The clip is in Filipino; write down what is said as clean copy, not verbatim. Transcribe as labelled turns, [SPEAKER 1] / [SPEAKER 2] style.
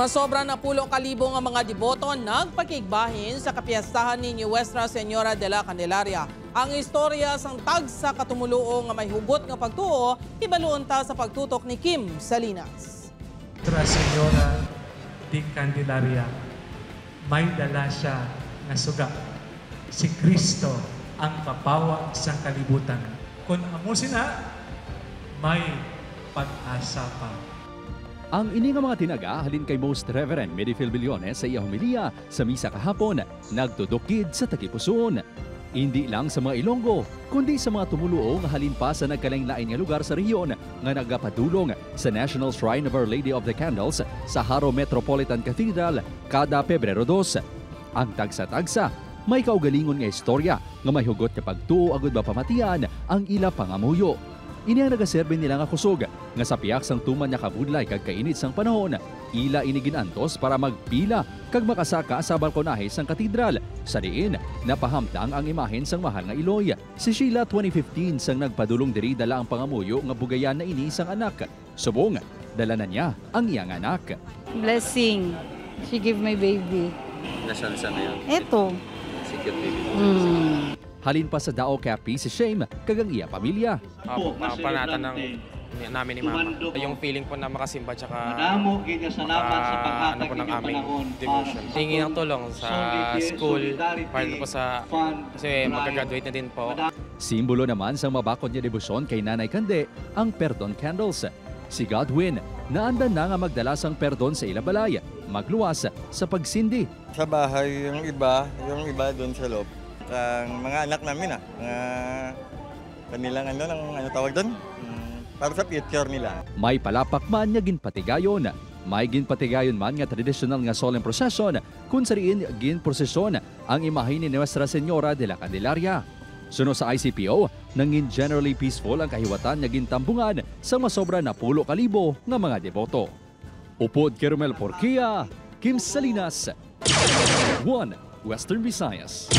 [SPEAKER 1] Sumasobra na 10,000 nga mga deboto nagpakigbahin sa kapiyastahan ni Nuestra Señora de la Candelaria. Ang istorya sang tag sa katumuluo nga may hugot nga pagtuo, ibaluon ta sa pagtutok ni Kim Salinas.
[SPEAKER 2] Nuestra Señora de Candelaria, may dala siya nga suga. Si Kristo ang kapawa sa kalibutan. Kung amo sina, may pag-asa pa.
[SPEAKER 3] Ang ini nga mga tinaga halin kay Most Reverend Medifil Billones sa iya homilia sa misa kahapon, nagtudukid sa tagipusoon. Hindi lang sa mga Ilonggo, kundi sa mga tumuluo nga halin pa sa nagkalain-lain nga lugar sa rehiyon nga nagapadulong sa National Shrine of Our Lady of the Candles sa Haro Metropolitan Cathedral kada Pebrero 2. Ang tagsa-tagsa, may kaugalingon nga istorya nga may hugot nga pagtuo agud ba pamatian ang ila pangamuyo. Ini ang nagaserbe nila nga kusog nga sa piyak sang tuman niya kabudlay kag kainit sang panahon, ila iniginantos para magpila kag makasaka sa balkonahe sang katedral. Sa diin, napahamtang ang imahen sang mahal nga Iloy. Si Sheila 2015 sang nagpadulong diri dala ang pangamuyo nga bugayan na ini sang anak. Subong, dala na niya ang iyang anak.
[SPEAKER 4] Blessing. She give my baby.
[SPEAKER 5] Nasaan sa ngayon?
[SPEAKER 4] Eto.
[SPEAKER 5] Secret baby.
[SPEAKER 3] Halin pa sa dao kapi si Shame kagang iya pamilya.
[SPEAKER 6] Panatan ng namin ni Mama. Yung feeling po na makasimba tsaka ano po ng aming devotion. Tingin ng tulong sa school, para po sa kasi mag-graduate na din po.
[SPEAKER 3] Simbolo naman sa mabakod niya debosyon kay Nanay Kande ang Perdon Candles. Si Godwin, naandan na nga magdala sang perdon sa ilabalay, magluwas sa pagsindi.
[SPEAKER 7] Sa bahay, yung iba doon sa loob. Ang mga anak namin kanilang ano tawag doon? Para sa future nila.
[SPEAKER 3] May palapak man nga ginpatigayon. May ginpatigayon man nga traditional nga solemn procession kung sariin ginprosesyon ang imahe ni Nuestra Señora de la Candelaria. Suno sa ICPO, nangin generally peaceful ang kahiwatan nga gintambungan sa masobra na 10,000 nga mga deboto. Upod Kermel Porquia, Kim Salinas, 1 Western Visayas.